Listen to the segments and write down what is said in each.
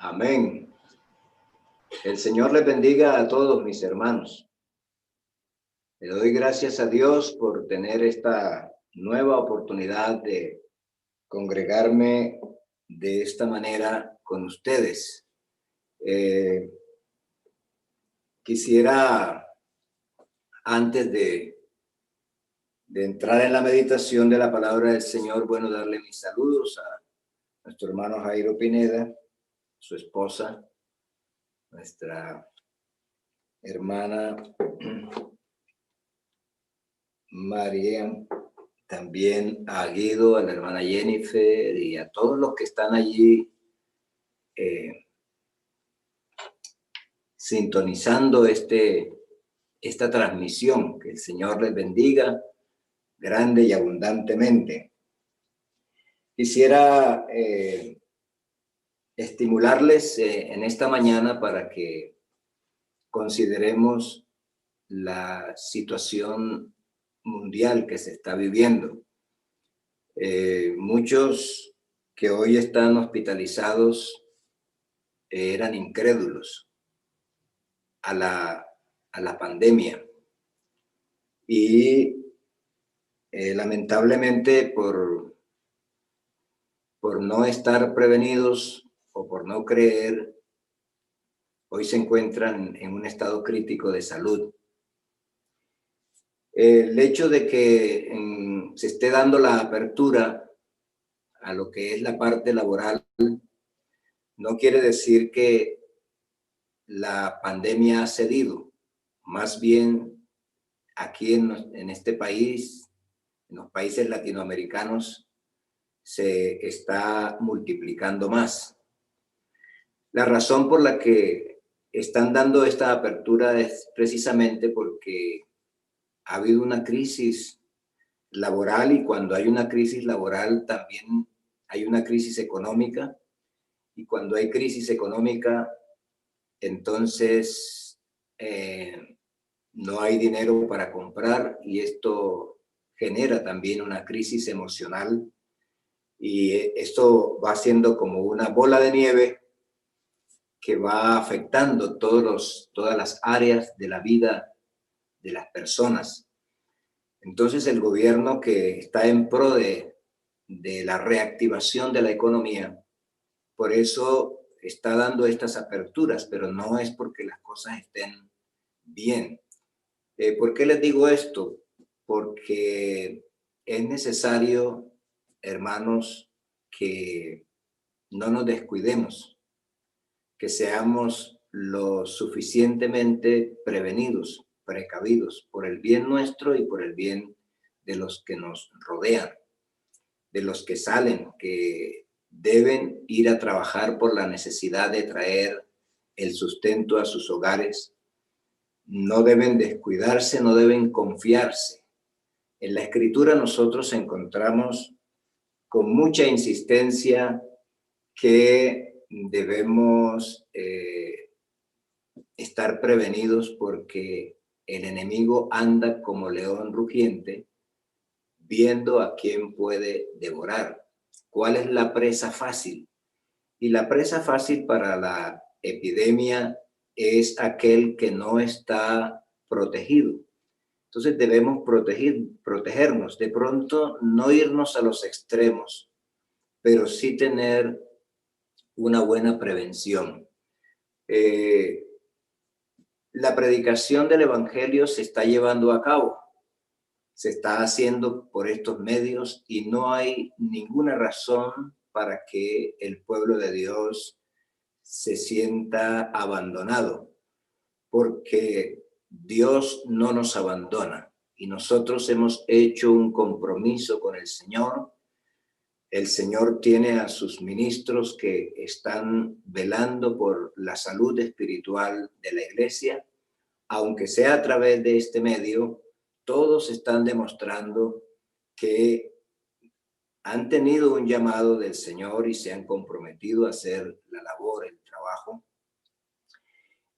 Amén. El Señor les bendiga a todos mis hermanos. Le doy gracias a Dios por tener esta nueva oportunidad de congregarme de esta manera con ustedes. Quisiera, antes de entrar en la meditación de la palabra del Señor, bueno, darle mis saludos a nuestro hermano Jairo Pineda, su esposa, nuestra hermana María, también a Guido, a la hermana Jennifer y a todos los que están allí sintonizando esta transmisión. Que el Señor les bendiga grande y abundantemente. Quisiera estimularles en esta mañana para que consideremos la situación mundial que se está viviendo. Muchos que hoy están hospitalizados eran incrédulos a la pandemia y lamentablemente por no estar prevenidos o por no creer, hoy se encuentran en un estado crítico de salud. El hecho de que se esté dando la apertura a lo que es la parte laboral no quiere decir que la pandemia ha cedido. Más bien, aquí en este país, en los países latinoamericanos, se está multiplicando más. La razón por la que están dando esta apertura es precisamente porque ha habido una crisis laboral, y cuando hay una crisis laboral también hay una crisis económica, y cuando hay crisis económica entonces no hay dinero para comprar, y esto genera también una crisis emocional, y esto va siendo como una bola de nieve que va afectando todas las áreas de la vida de las personas. Entonces el gobierno, que está en pro de la reactivación de la economía, por eso está dando estas aperturas, pero no es porque las cosas estén bien. ¿Por qué les digo esto? Porque es necesario, hermanos, que no nos descuidemos, que seamos lo suficientemente prevenidos, precavidos, por el bien nuestro y por el bien de los que nos rodean, de los que salen, que deben ir a trabajar por la necesidad de traer el sustento a sus hogares. No deben descuidarse, no deben confiarse. En la Escritura nosotros encontramos con mucha insistencia que debemos estar prevenidos, porque el enemigo anda como león rugiente, viendo a quién puede devorar. ¿Cuál es la presa fácil? Y la presa fácil para la epidemia es aquel que no está protegido. Entonces debemos protegernos, de pronto no irnos a los extremos, pero sí tener una buena prevención. La predicación del Evangelio se está llevando a cabo, se está haciendo por estos medios, y no hay ninguna razón para que el pueblo de Dios se sienta abandonado, porque Dios no nos abandona, y nosotros hemos hecho un compromiso con el Señor. El Señor tiene a sus ministros que están velando por la salud espiritual de la iglesia. Aunque sea a través de este medio, todos están demostrando que han tenido un llamado del Señor y se han comprometido a hacer la labor, el trabajo.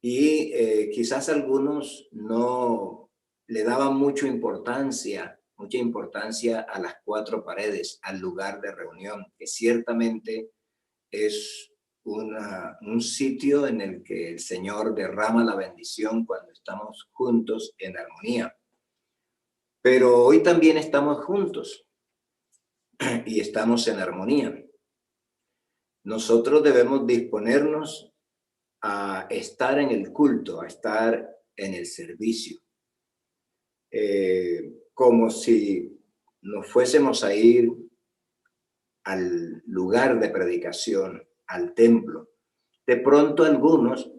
Y quizás algunos no le daban mucha importancia a las cuatro paredes, al lugar de reunión, que ciertamente es un sitio en el que el Señor derrama la bendición cuando estamos juntos en armonía. Pero hoy también estamos juntos y estamos en armonía. Nosotros debemos disponernos a estar en el culto, a estar en el servicio, como si nos fuésemos a ir al lugar de predicación, al templo. De pronto algunos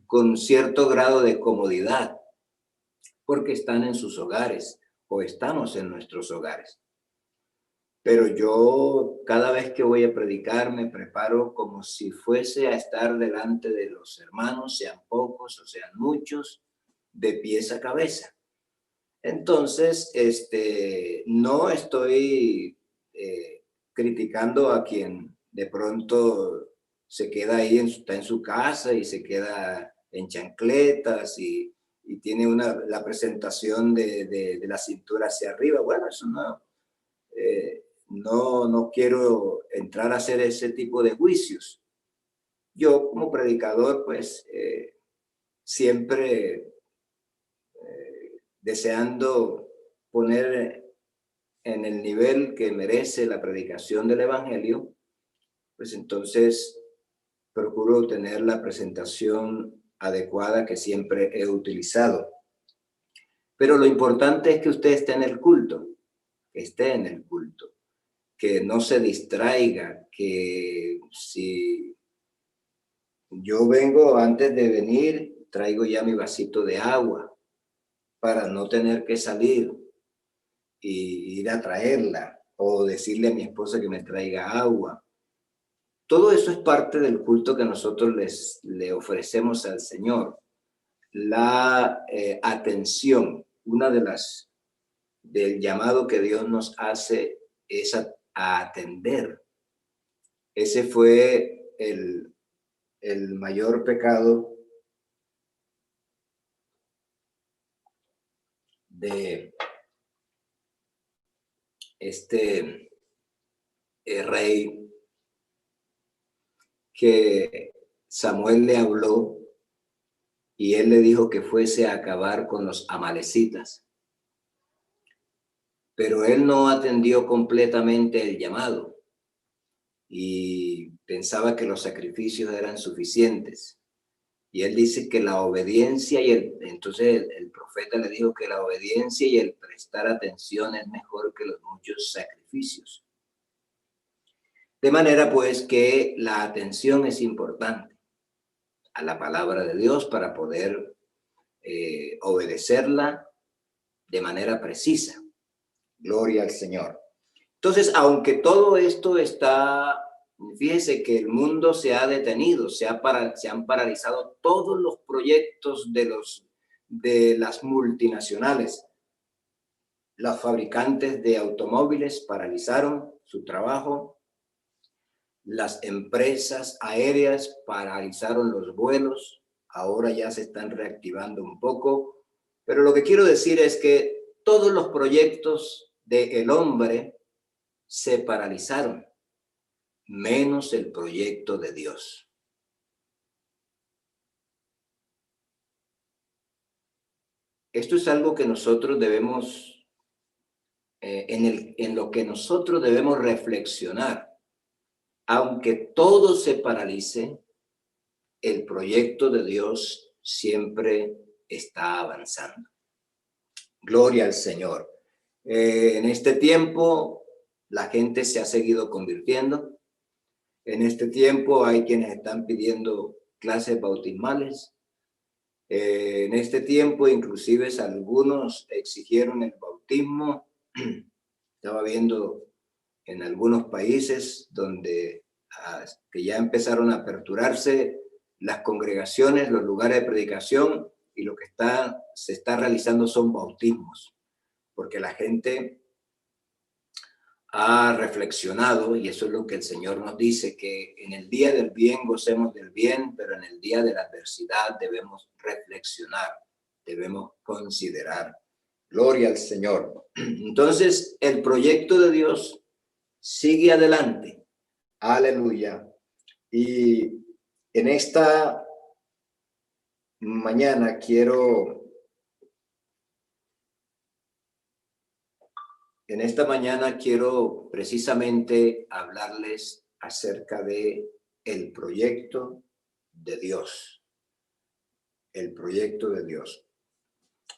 con cierto grado de comodidad, porque están en sus hogares o estamos en nuestros hogares. Pero yo cada vez que voy a predicar me preparo como si fuese a estar delante de los hermanos, sean pocos o sean muchos, de pies a cabeza. Entonces, no estoy criticando a quien de pronto se queda ahí, está en su casa y se queda en chancletas y tiene la presentación de la cintura hacia arriba. Bueno, eso no, no quiero entrar a hacer ese tipo de juicios. Yo como predicador, pues, siempre deseando poner en el nivel que merece la predicación del evangelio, pues entonces procuro tener la presentación adecuada que siempre he utilizado. Pero lo importante es que usted esté en el culto, que esté en el culto, que no se distraiga, que si yo vengo antes de venir, traigo ya mi vasito de agua para no tener que salir y ir a traerla o decirle a mi esposa que me traiga agua. Todo eso es parte del culto que nosotros le ofrecemos al Señor. La atención, una de las del llamado que Dios nos hace es a atender. Ese fue el mayor pecado de este rey que Samuel le habló y él le dijo que fuese a acabar con los amalecitas. Pero él no atendió completamente el llamado y pensaba que los sacrificios eran suficientes. Y él dice que la obediencia entonces el profeta le dijo que la obediencia y el prestar atención es mejor que los muchos sacrificios. De manera pues que la atención es importante a la palabra de Dios para poder obedecerla de manera precisa. Gloria al Señor. Entonces, aunque todo esto está, fíjese que el mundo se ha detenido, se han paralizado todos los proyectos de las multinacionales. Los fabricantes de automóviles paralizaron su trabajo. Las empresas aéreas paralizaron los vuelos. Ahora ya se están reactivando un poco. Pero lo que quiero decir es que todos los proyectos del hombre se paralizaron, menos el proyecto de Dios. Esto es algo que nosotros debemos, en lo que nosotros debemos reflexionar. Aunque todo se paralice, el proyecto de Dios siempre está avanzando. Gloria al Señor. En este tiempo, la gente se ha seguido convirtiendo. En este tiempo hay quienes están pidiendo clases bautismales. En este tiempo, inclusive, algunos exigieron el bautismo. Estaba viendo en algunos países donde que ya empezaron a aperturarse las congregaciones, los lugares de predicación, y lo que se está realizando son bautismos, porque la gente ha reflexionado, y eso es lo que el Señor nos dice, que en el día del bien gocemos del bien, pero en el día de la adversidad debemos reflexionar, debemos considerar. Gloria al Señor. Entonces, el proyecto de Dios sigue adelante. Aleluya. Y en esta mañana quiero precisamente hablarles acerca de el proyecto de Dios. El proyecto de Dios.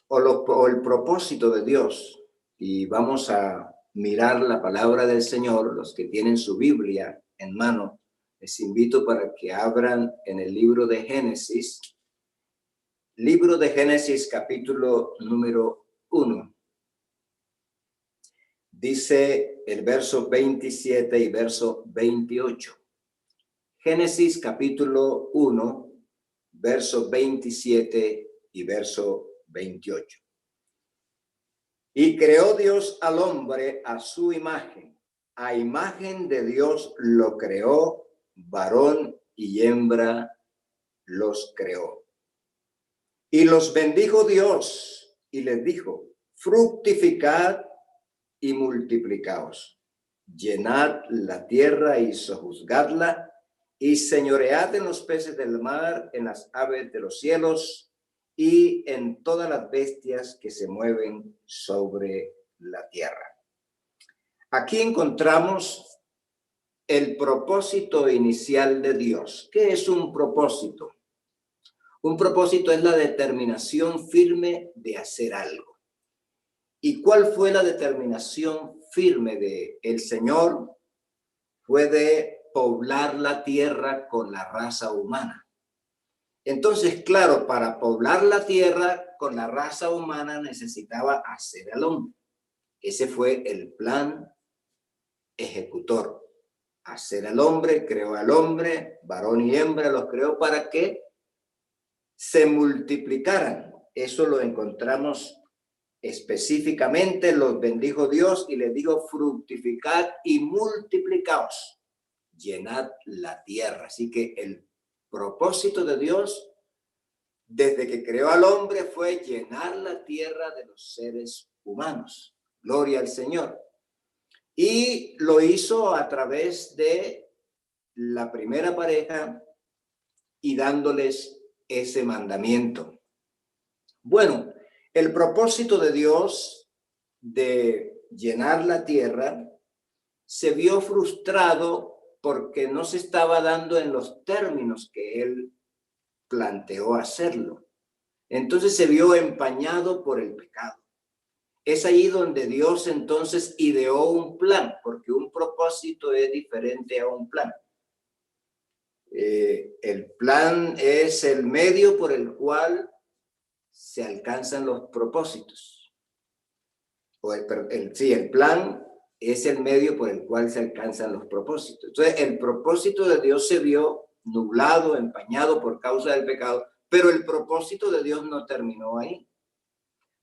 O el propósito de Dios. Y vamos a mirar la palabra del Señor. Los que tienen su Biblia en mano, les invito para que abran en el libro de Génesis. Libro de Génesis, capítulo número 1. Dice el verso 27 y verso 28. Génesis capítulo 1, verso 27 y verso 28. Y creó Dios al hombre a su imagen. A imagen de Dios lo creó, varón y hembra los creó. Y los bendijo Dios y les dijo: fructificad y multiplicaos, llenad la tierra y sojuzgadla, y señoread en los peces del mar, en las aves de los cielos, y en todas las bestias que se mueven sobre la tierra. Aquí encontramos el propósito inicial de Dios. ¿Qué es un propósito? Un propósito es la determinación firme de hacer algo. ¿Y cuál fue la determinación firme del Señor? Fue de poblar la tierra con la raza humana. Entonces, claro, para poblar la tierra con la raza humana necesitaba hacer al hombre. Ese fue el plan ejecutor. Hacer al hombre, creó al hombre, varón y hembra los creó para que se multiplicaran. Eso lo encontramos específicamente, los bendijo Dios y les dijo: fructificad y multiplicaos, llenad la tierra. Así que el propósito de Dios desde que creó al hombre fue llenar la tierra de los seres humanos. Gloria al Señor. Y lo hizo a través de la primera pareja y dándoles ese mandamiento. Bueno, el propósito de Dios de llenar la tierra se vio frustrado porque no se estaba dando en los términos que él planteó hacerlo. Entonces se vio empañado por el pecado. Es ahí donde Dios entonces ideó un plan, porque un propósito es diferente a un plan. El plan es el medio por el cual se alcanzan los propósitos. El plan es el medio por el cual se alcanzan los propósitos. Entonces, el propósito de Dios se vio nublado, empañado por causa del pecado, pero el propósito de Dios no terminó ahí.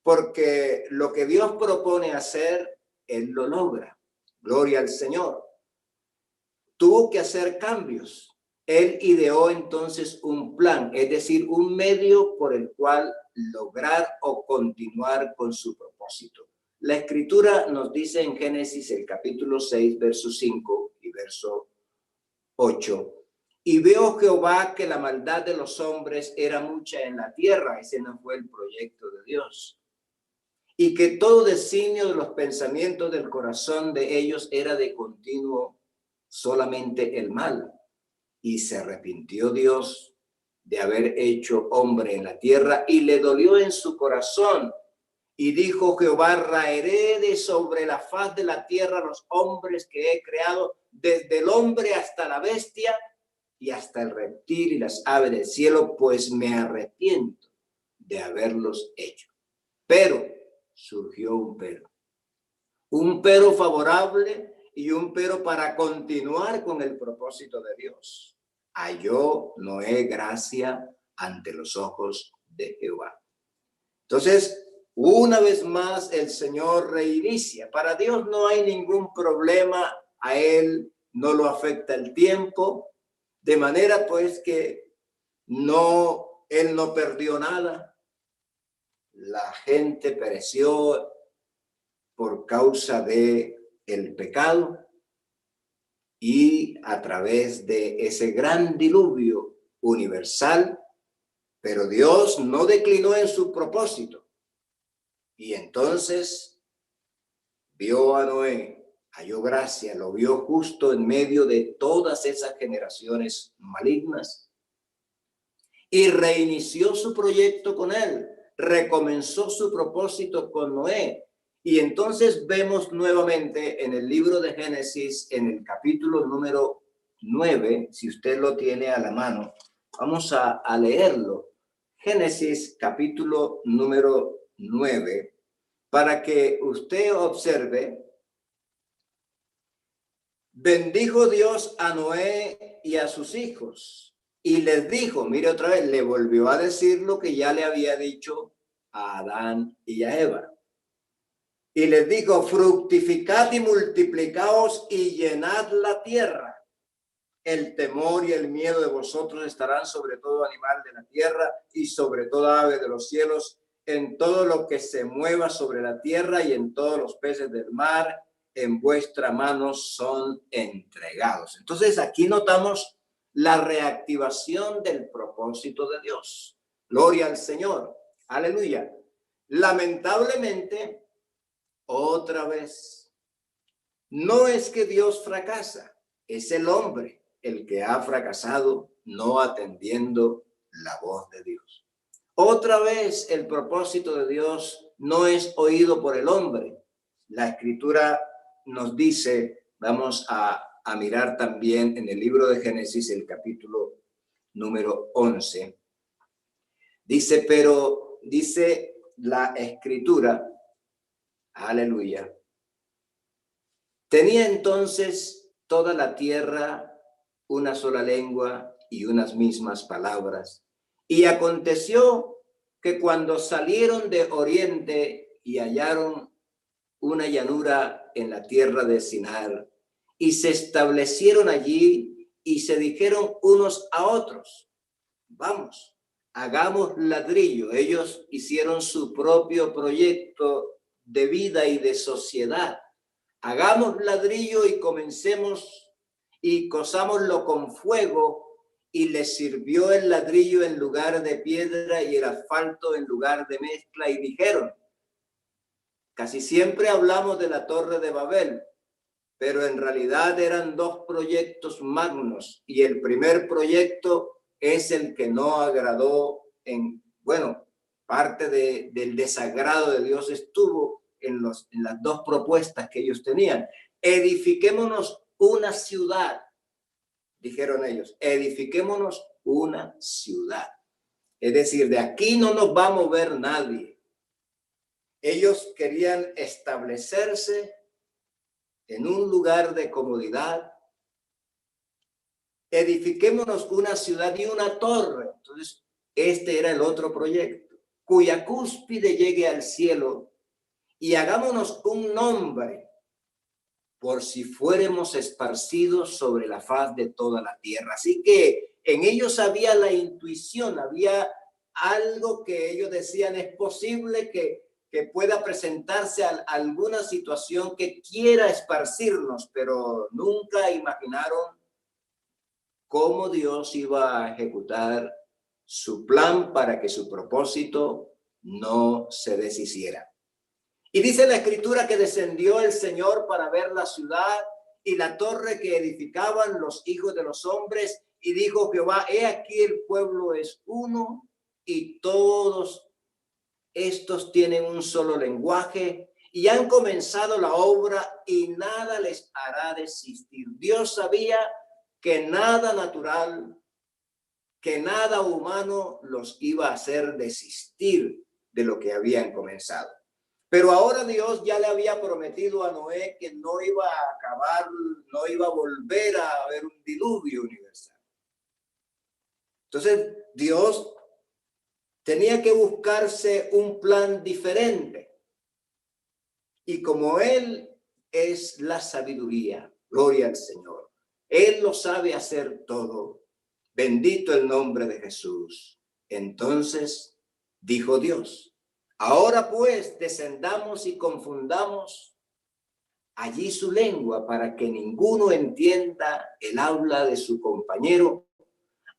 Porque lo que Dios propone hacer, Él lo logra. Gloria al Señor. Tuvo que hacer cambios. Él ideó entonces un plan, es decir, un medio por el cual lograr o continuar con su propósito. La Escritura nos dice en Génesis, el capítulo 6, verso 5 y verso 8. Y veo Jehová que la maldad de los hombres era mucha en la tierra. Ese no fue el proyecto de Dios. Y que todo designio de los pensamientos del corazón de ellos era de continuo solamente el mal. Y se arrepintió Dios de haber hecho hombre en la tierra y le dolió en su corazón. Y dijo Jehová: raeré de sobre la faz de la tierra los hombres que he creado, desde el hombre hasta la bestia y hasta el reptil y las aves del cielo, pues me arrepiento de haberlos hecho. Pero surgió un pero favorable y un pero para continuar con el propósito de Dios. Halló Noé gracia ante los ojos de Jehová. Entonces, una vez más el Señor reinicia. Para Dios no hay ningún problema, a Él no lo afecta el tiempo, de manera pues que Él no perdió nada. La gente pereció por causa de el pecado, y a través de ese gran diluvio universal, pero Dios no declinó en su propósito. Y entonces vio a Noé, halló gracia, lo vio justo en medio de todas esas generaciones malignas y reinició su proyecto con él, recomenzó su propósito con Noé. Y entonces vemos nuevamente en el libro de Génesis, en el capítulo número 9, si usted lo tiene a la mano, vamos a leerlo. Génesis capítulo número 9, para que usted observe. Bendijo Dios a Noé y a sus hijos y les dijo, mire otra vez, le volvió a decir lo que ya le había dicho a Adán y a Eva. Y les dijo, fructificad y multiplicaos y llenad la tierra. El temor y el miedo de vosotros estarán sobre todo animal de la tierra y sobre toda ave de los cielos, en todo lo que se mueva sobre la tierra y en todos los peces del mar, en vuestra mano son entregados. Entonces aquí notamos la reactivación del propósito de Dios. Gloria al Señor. Aleluya. Lamentablemente, otra vez, no es que Dios fracasa, es el hombre el que ha fracasado no atendiendo la voz de Dios. Otra vez el propósito de Dios no es oído por el hombre. La Escritura nos dice, vamos a mirar también en el libro de Génesis, el capítulo número 11. Dice, pero dice la Escritura, aleluya, tenía entonces toda la tierra una sola lengua y unas mismas palabras. Y aconteció que cuando salieron de oriente y hallaron una llanura en la tierra de Sinar, y se establecieron allí y se dijeron unos a otros, vamos, hagamos ladrillo. Ellos hicieron su propio proyecto de vida y de sociedad. Hagamos ladrillo y comencemos y cosámoslo con fuego, y les sirvió el ladrillo en lugar de piedra y el asfalto en lugar de mezcla, y dijeron, casi siempre hablamos de la Torre de Babel, pero en realidad eran dos proyectos magnos, y el primer proyecto es el que no agradó parte del desagrado de Dios estuvo en las dos propuestas que ellos tenían. Edifiquémonos una ciudad, dijeron ellos, edifiquémonos una ciudad. Es decir, de aquí no nos va a mover nadie. Ellos querían establecerse en un lugar de comodidad. Edifiquémonos una ciudad y una torre. Entonces, este era el otro proyecto, cuya cúspide llegue al cielo, y hagámonos un nombre por si fuéramos esparcidos sobre la faz de toda la tierra. Así que en ellos había la intuición, había algo que ellos decían, es posible que pueda presentarse alguna situación que quiera esparcirnos, pero nunca imaginaron cómo Dios iba a ejecutar su plan para que su propósito no se deshiciera. Y dice la Escritura que descendió el Señor para ver la ciudad y la torre que edificaban los hijos de los hombres, y dijo Jehová, he aquí el pueblo es uno y todos estos tienen un solo lenguaje y han comenzado la obra y nada les hará desistir. Dios sabía que nada natural, que nada humano los iba a hacer desistir de lo que habían comenzado. Pero ahora Dios ya le había prometido a Noé que no iba a acabar, no iba a volver a haber un diluvio universal. Entonces Dios tenía que buscarse un plan diferente. Y como Él es la sabiduría, gloria al Señor, Él lo sabe hacer todo. Bendito el nombre de Jesús. Entonces dijo Dios, ahora pues descendamos y confundamos allí su lengua para que ninguno entienda el habla de su compañero.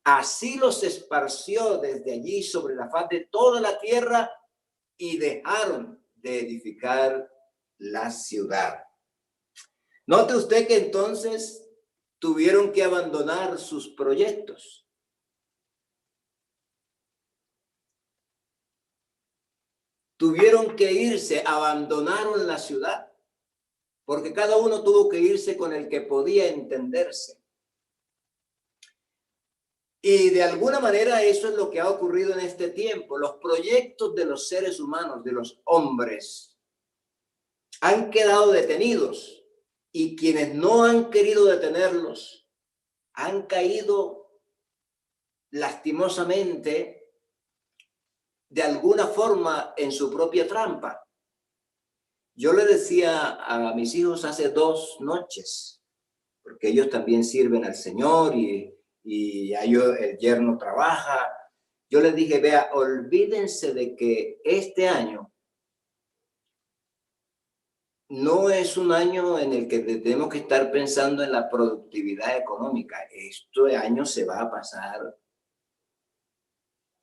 Así los esparció desde allí sobre la faz de toda la tierra y dejaron de edificar la ciudad. Note usted que entonces tuvieron que abandonar sus proyectos. Tuvieron que irse, abandonaron la ciudad, porque cada uno tuvo que irse con el que podía entenderse. Y de alguna manera eso es lo que ha ocurrido en este tiempo. Los proyectos de los seres humanos, de los hombres, han quedado detenidos y quienes no han querido detenerlos han caído lastimosamente de alguna forma en su propia trampa. Yo le decía a mis hijos hace 2 noches, porque ellos también sirven al Señor y el yerno trabaja. Yo les dije, vea, olvídense de que este año no es un año en el que tenemos que estar pensando en la productividad económica. Este año se va a pasar.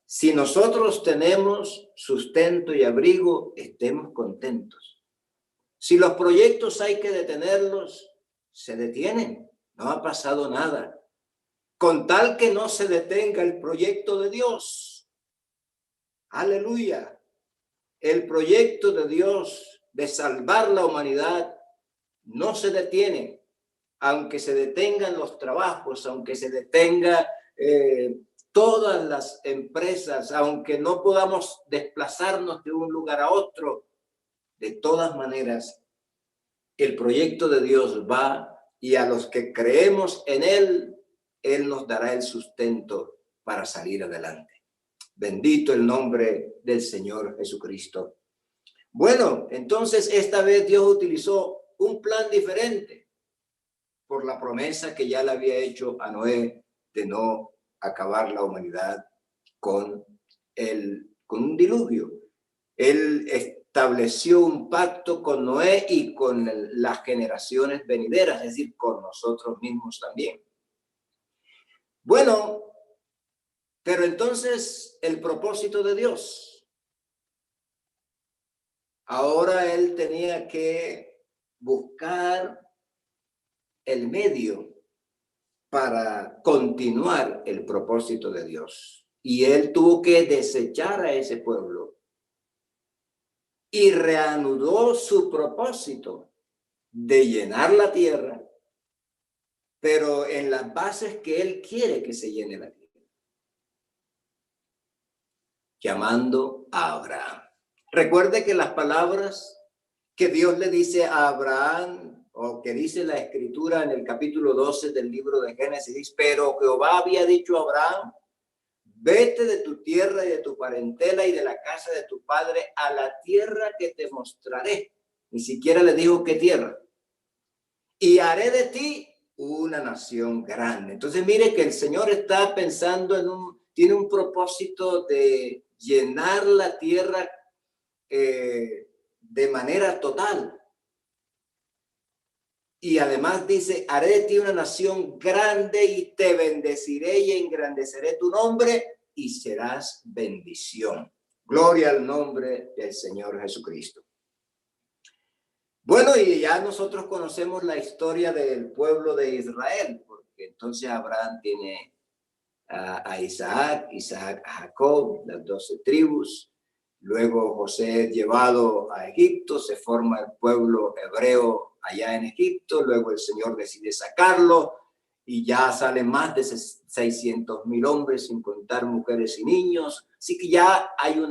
Si nosotros tenemos sustento y abrigo, estemos contentos. Si los proyectos hay que detenerlos, se detienen. No ha pasado nada. Con tal que no se detenga el proyecto de Dios. Aleluya. El proyecto de Dios de salvar la humanidad no se detiene, aunque se detengan los trabajos, aunque se detenga todas las empresas, aunque no podamos desplazarnos de un lugar a otro. De todas maneras, el proyecto de Dios va y a los que creemos en Él, Él nos dará el sustento para salir adelante. Bendito el nombre del Señor Jesucristo. Bueno, entonces esta vez Dios utilizó un plan diferente por la promesa que ya le había hecho a Noé de no acabar la humanidad con un diluvio. Él estableció un pacto con Noé y con las generaciones venideras, es decir, con nosotros mismos también. Bueno, pero entonces el propósito de Dios. Ahora él tenía que buscar el medio para continuar el propósito de Dios. Y él tuvo que desechar a ese pueblo y reanudó su propósito de llenar la tierra, pero en las bases que él quiere que se llene la tierra. Llamando a Abraham. Recuerde que las palabras que Dios le dice a Abraham, o que dice la Escritura en el capítulo 12 del libro de Génesis, pero Jehová había dicho a Abraham, vete de tu tierra y de tu parentela y de la casa de tu padre a la tierra que te mostraré. Ni siquiera le dijo qué tierra. Y haré de ti una nación grande. Entonces mire que el Señor está pensando tiene un propósito de llenar la tierra de manera total. Y además dice, haré de ti una nación grande y te bendeciré y engrandeceré tu nombre y serás bendición. Gloria al nombre del Señor Jesucristo. Bueno, y ya nosotros conocemos la historia del pueblo de Israel, porque entonces Abraham tiene a Isaac, Isaac a Jacob, las 12 tribus. Luego José es llevado a Egipto, se forma el pueblo hebreo allá en Egipto, luego el Señor decide sacarlo y ya salen más de 600,000 hombres, sin contar mujeres y niños. Así que ya hay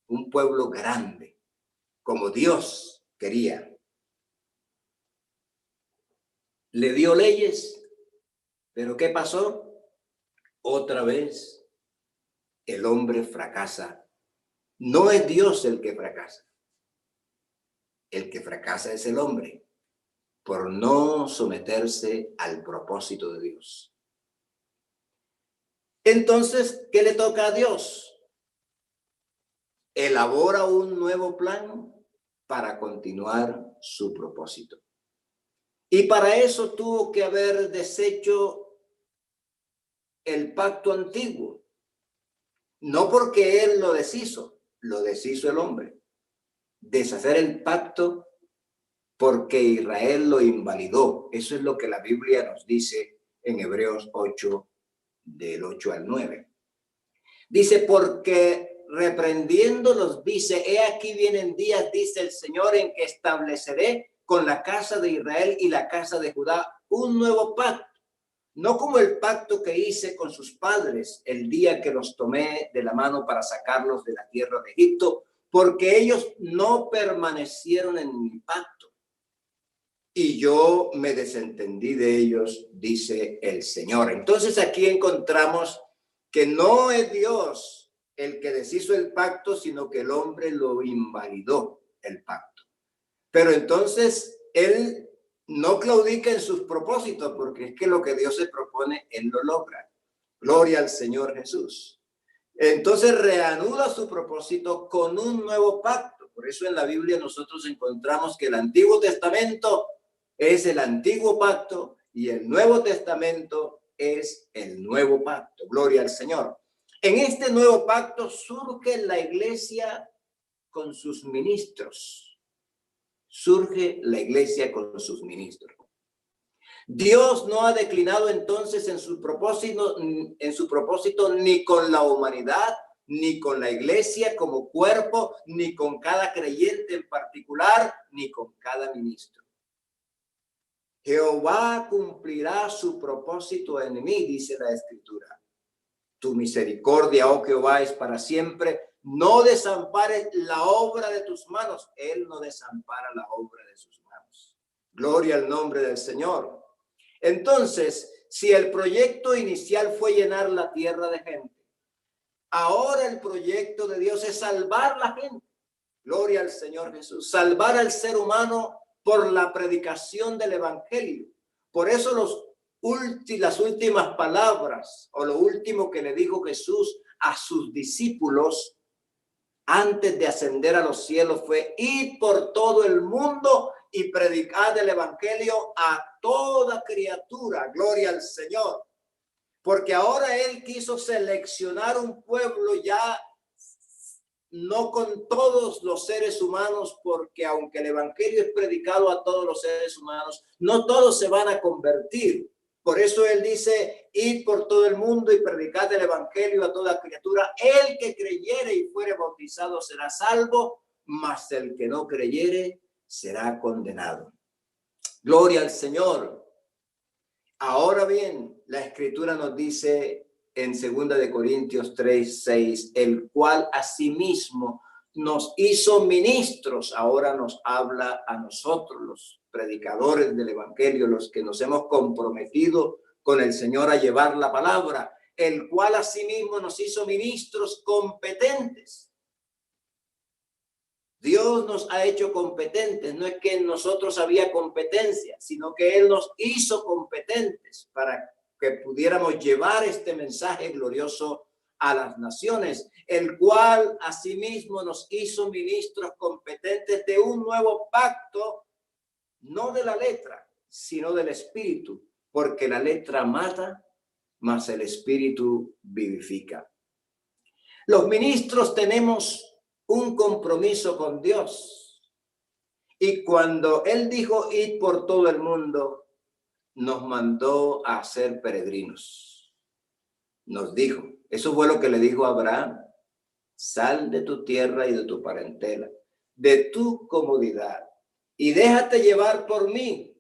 un pueblo grande, como Dios quería. Le dio leyes, pero ¿qué pasó? Otra vez el hombre fracasa. No es Dios el que fracasa. El que fracasa es el hombre por no someterse al propósito de Dios. Entonces, ¿qué le toca a Dios? Elabora un nuevo plan para continuar su propósito. Y para eso tuvo que haber deshecho el pacto antiguo. No porque él lo deshizo el hombre. Deshacer el pacto porque Israel lo invalidó. Eso es lo que la Biblia nos dice en Hebreos 8, del 8 al 9. Dice, porque reprendiéndolos dice, he aquí vienen días, dice el Señor, en que estableceré con la casa de Israel y la casa de Judá un nuevo pacto. No como el pacto que hice con sus padres el día que los tomé de la mano para sacarlos de la tierra de Egipto, porque ellos no permanecieron en mi pacto. Y yo me desentendí de ellos, dice el Señor. Entonces aquí encontramos que no es Dios el que deshizo el pacto, sino que el hombre lo invalidó, el pacto. Pero entonces él no claudica en sus propósitos, porque es que lo que Dios se propone, él lo logra. Gloria al Señor Jesús. Entonces reanuda su propósito con un nuevo pacto. Por eso en la Biblia nosotros encontramos que el Antiguo Testamento es el antiguo pacto y el Nuevo Testamento es el nuevo pacto. Gloria al Señor. En este nuevo pacto surge la iglesia con sus ministros. Surge la iglesia con sus ministros. Dios no ha declinado entonces en su propósito ni con la humanidad, ni con la iglesia como cuerpo, ni con cada creyente en particular, ni con cada ministro. Jehová cumplirá su propósito en mí, dice la Escritura. Tu misericordia, oh Jehová, es para siempre. No desampares la obra de tus manos. Él no desampara la obra de sus manos. Gloria al nombre del Señor. Entonces, si el proyecto inicial fue llenar la tierra de gente, ahora el proyecto de Dios es salvar la gente. Gloria al Señor Jesús. Salvar al ser humano por la predicación del evangelio. Por eso las últimas palabras o lo último que le dijo Jesús a sus discípulos antes de ascender a los cielos fue: id por todo el mundo y predicad el evangelio a toda criatura. Gloria al Señor. Porque ahora él quiso seleccionar un pueblo ya no con todos los seres humanos, porque aunque el evangelio es predicado a todos los seres humanos, no todos se van a convertir. Por eso él dice: id por todo el mundo y predicad el evangelio a toda criatura. El que creyere y fuere bautizado será salvo, mas el que no creyere será condenado. Gloria al Señor. Ahora bien, la Escritura nos dice en 2 de Corintios 3:6, el cual asimismo nos hizo ministros. Ahora nos habla a nosotros, los predicadores del evangelio, los que nos hemos comprometido con el Señor a llevar la palabra, el cual asimismo nos hizo ministros competentes. Dios nos ha hecho competentes. No es que en nosotros había competencia, sino que Él nos hizo competentes para que pudiéramos llevar este mensaje glorioso a las naciones, el cual asimismo nos hizo ministros competentes de un nuevo pacto, no de la letra, sino del espíritu, porque la letra mata, mas el espíritu vivifica. Los ministros tenemos un compromiso con Dios, y cuando Él dijo: id por todo el mundo, nos mandó a ser peregrinos. Nos dijo, eso fue lo que le dijo a Abraham: sal de tu tierra y de tu parentela, de tu comodidad, y déjate llevar por mí.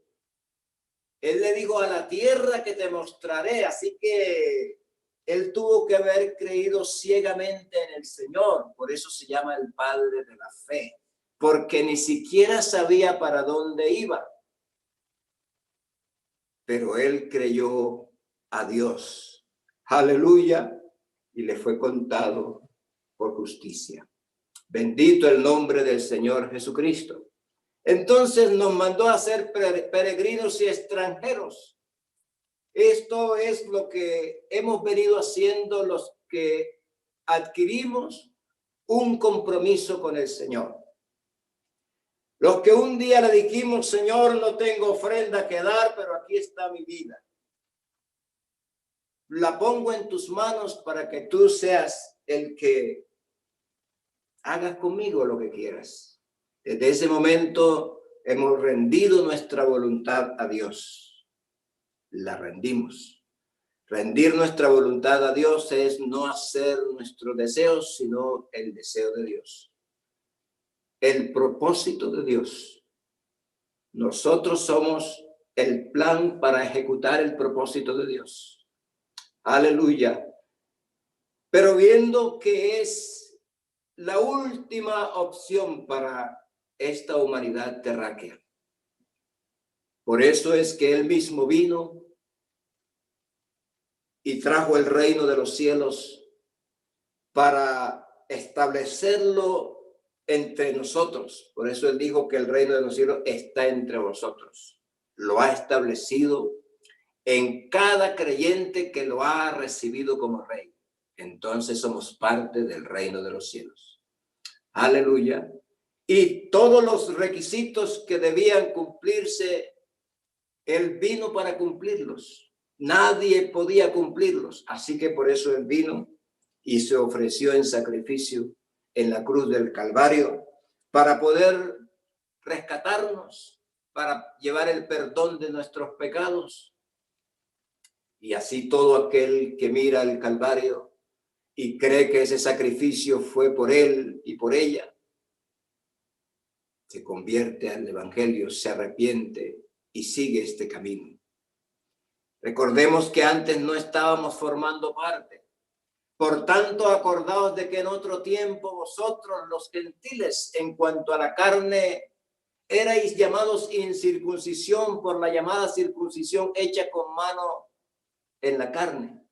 Él le dijo: a la tierra que te mostraré. Así que él tuvo que haber creído ciegamente en el Señor. Por eso se llama el Padre de la fe, porque ni siquiera sabía para dónde iba. Pero él creyó a Dios. Aleluya. Y le fue contado por justicia. Bendito el nombre del Señor Jesucristo. Entonces nos mandó a ser peregrinos y extranjeros. Esto es lo que hemos venido haciendo los que adquirimos un compromiso con el Señor. Los que un día le dijimos, Señor, no tengo ofrenda que dar, pero aquí está mi vida. La pongo en tus manos para que tú seas el que hagas conmigo lo que quieras. Desde ese momento hemos rendido nuestra voluntad a Dios. La rendimos. Rendir nuestra voluntad a Dios es no hacer nuestros deseos, sino el deseo de Dios. El propósito de Dios. Nosotros somos el plan para ejecutar el propósito de Dios. Aleluya. Pero viendo que es la última opción para esta humanidad terráquea. Por eso es que Él mismo vino y trajo el reino de los cielos para establecerlo entre nosotros. Por eso Él dijo que el reino de los cielos está entre vosotros. Lo ha establecido en cada creyente que lo ha recibido como rey. Entonces somos parte del reino de los cielos. Aleluya. Y todos los requisitos que debían cumplirse, Él vino para cumplirlos. Nadie podía cumplirlos. Así que por eso Él vino y se ofreció en sacrificio en la cruz del Calvario para poder rescatarnos, para llevar el perdón de nuestros pecados. Y así todo aquel que mira el Calvario y cree que ese sacrificio fue por él y por ella, se convierte al Evangelio, se arrepiente y sigue este camino. Recordemos que antes no estábamos formando parte. Por tanto, acordaos de que en otro tiempo vosotros, los gentiles, en cuanto a la carne, erais llamados incircuncisión por la llamada circuncisión hecha con mano en la carne.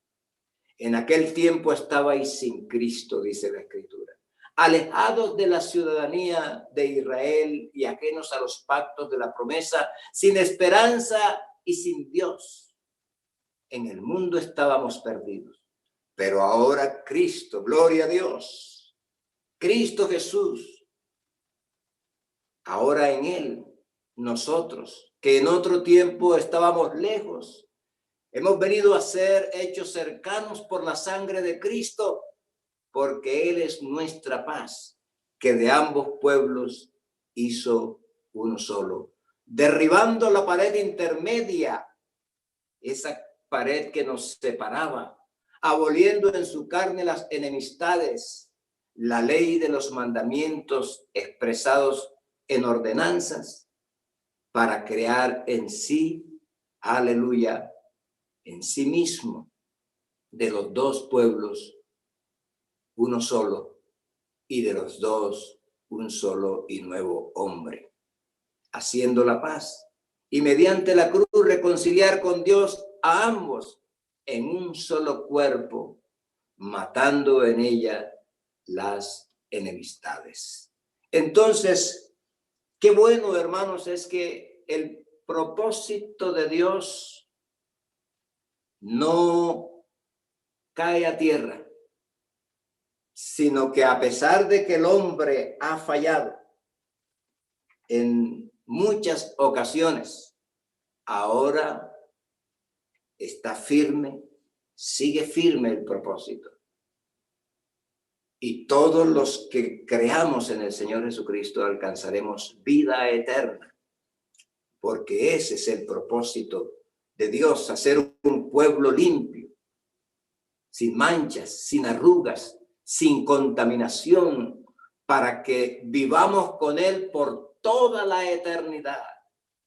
En aquel tiempo estabais sin Cristo, dice la Escritura, alejados de la ciudadanía de Israel y ajenos a los pactos de la promesa, sin esperanza y sin Dios. En el mundo estábamos perdidos, pero ahora Cristo, gloria a Dios, Cristo Jesús, ahora en Él, nosotros, que en otro tiempo estábamos lejos, hemos venido a ser hechos cercanos por la sangre de Cristo, porque Él es nuestra paz, que de ambos pueblos hizo uno solo, derribando la pared intermedia, esa pared que nos separaba, aboliendo en su carne las enemistades, la ley de los mandamientos expresados en ordenanzas, para crear en sí, aleluya, en sí mismo, de los dos pueblos, uno solo, y de los dos, un solo y nuevo hombre, haciendo la paz, y mediante la cruz reconciliar con Dios a ambos en un solo cuerpo, matando en ella las enemistades. Entonces, qué bueno, hermanos, es que el propósito de Dios no cae a tierra, sino que a pesar de que el hombre ha fallado en muchas ocasiones, ahora está firme, sigue firme el propósito. Y todos los que creamos en el Señor Jesucristo alcanzaremos vida eterna, porque ese es el propósito de Dios, hacer un pueblo limpio, sin manchas, sin arrugas, sin contaminación, para que vivamos con Él por toda la eternidad.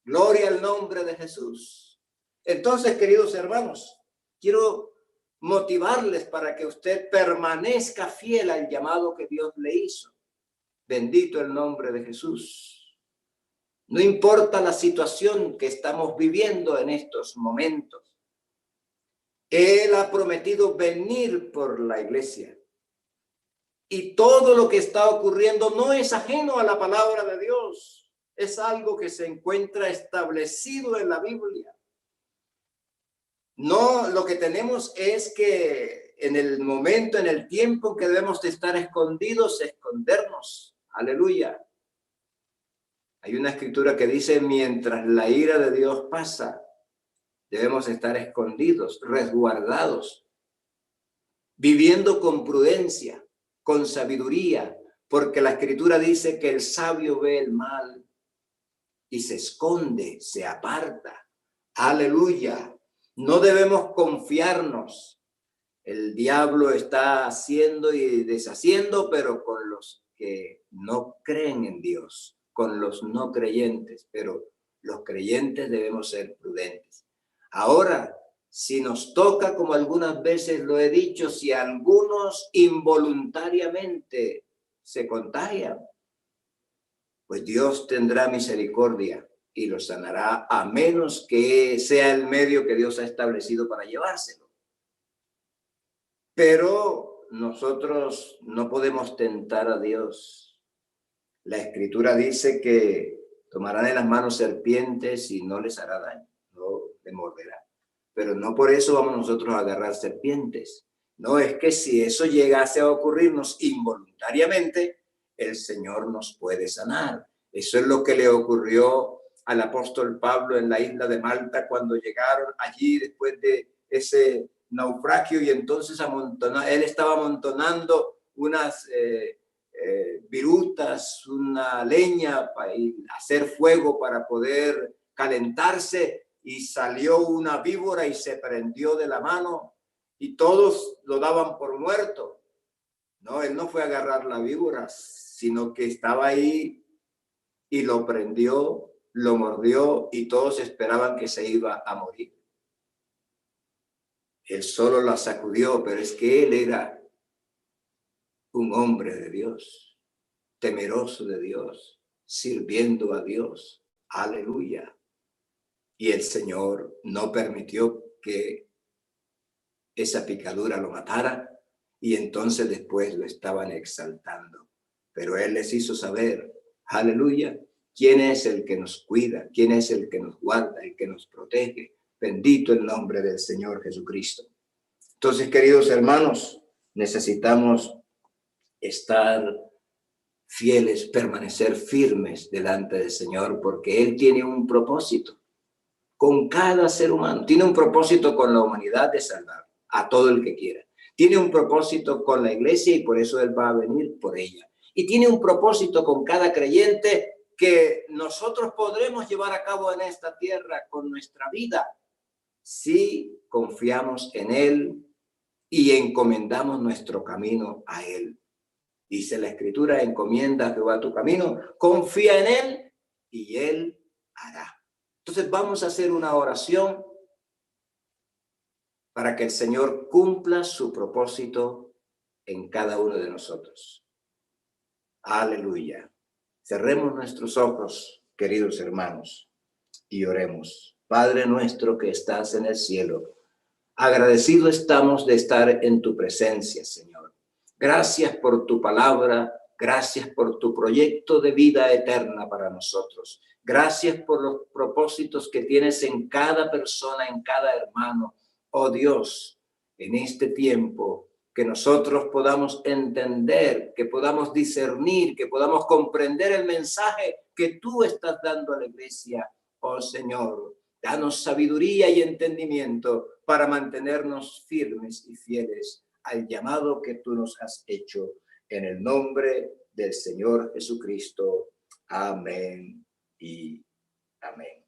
Gloria al nombre de Jesús. Entonces, queridos hermanos, quiero motivarles para que usted permanezca fiel al llamado que Dios le hizo. Bendito el nombre de Jesús. No importa la situación que estamos viviendo en estos momentos. Él ha prometido venir por la iglesia. Y todo lo que está ocurriendo no es ajeno a la palabra de Dios. Es algo que se encuentra establecido en la Biblia. No, lo que tenemos es que en el momento, en el tiempo que debemos de estar escondidos, escondernos. Aleluya. Hay una escritura que dice, mientras la ira de Dios pasa, debemos estar escondidos, resguardados, viviendo con prudencia, con sabiduría, porque la escritura dice que el sabio ve el mal y se esconde, se aparta. Aleluya. No debemos confiarnos. El diablo está haciendo y deshaciendo, pero con los que no creen en Dios, con los no creyentes, pero los creyentes debemos ser prudentes. Ahora, si nos toca, como algunas veces lo he dicho, si algunos involuntariamente se contagian, pues Dios tendrá misericordia y los sanará, a menos que sea el medio que Dios ha establecido para llevárselo. Pero nosotros no podemos tentar a Dios. La Escritura dice que tomarán en las manos serpientes y no les hará daño, no le morderá. Pero no por eso vamos nosotros a agarrar serpientes. No, es que si eso llegase a ocurrirnos involuntariamente, el Señor nos puede sanar. Eso es lo que le ocurrió al apóstol Pablo en la isla de Malta cuando llegaron allí después de ese naufragio, y entonces él estaba amontonando unas virutas, una leña para hacer fuego para poder calentarse, y salió una víbora y se prendió de la mano y todos lo daban por muerto. No, él no fue a agarrar la víbora, sino que estaba ahí y lo prendió, lo mordió y todos esperaban que se iba a morir. Él solo la sacudió, pero es que él era un hombre de Dios, temeroso de Dios, sirviendo a Dios. Aleluya. Y el Señor no permitió que esa picadura lo matara, y entonces después lo estaban exaltando. Pero Él les hizo saber, aleluya, quién es el que nos cuida, quién es el que nos guarda, el que nos protege. Bendito el nombre del Señor Jesucristo. Entonces, queridos hermanos, necesitamos estar fieles, permanecer firmes delante del Señor, porque Él tiene un propósito con cada ser humano. Tiene un propósito con la humanidad de salvar a todo el que quiera. Tiene un propósito con la iglesia y por eso Él va a venir por ella. Y tiene un propósito con cada creyente que nosotros podremos llevar a cabo en esta tierra con nuestra vida si confiamos en Él y encomendamos nuestro camino a Él. Dice la Escritura, encomienda a Jehová tu camino, confía en Él y Él hará. Entonces vamos a hacer una oración para que el Señor cumpla su propósito en cada uno de nosotros. Aleluya. Cerremos nuestros ojos, queridos hermanos, y oremos. Padre nuestro que estás en el cielo, agradecido estamos de estar en tu presencia, Señor. Gracias por tu palabra, gracias por tu proyecto de vida eterna para nosotros. Gracias por los propósitos que tienes en cada persona, en cada hermano. Oh Dios, en este tiempo, que nosotros podamos entender, que podamos discernir, que podamos comprender el mensaje que tú estás dando a la iglesia. Oh Señor, danos sabiduría y entendimiento para mantenernos firmes y fieles al llamado que tú nos has hecho. En el nombre del Señor Jesucristo. Amén y amén.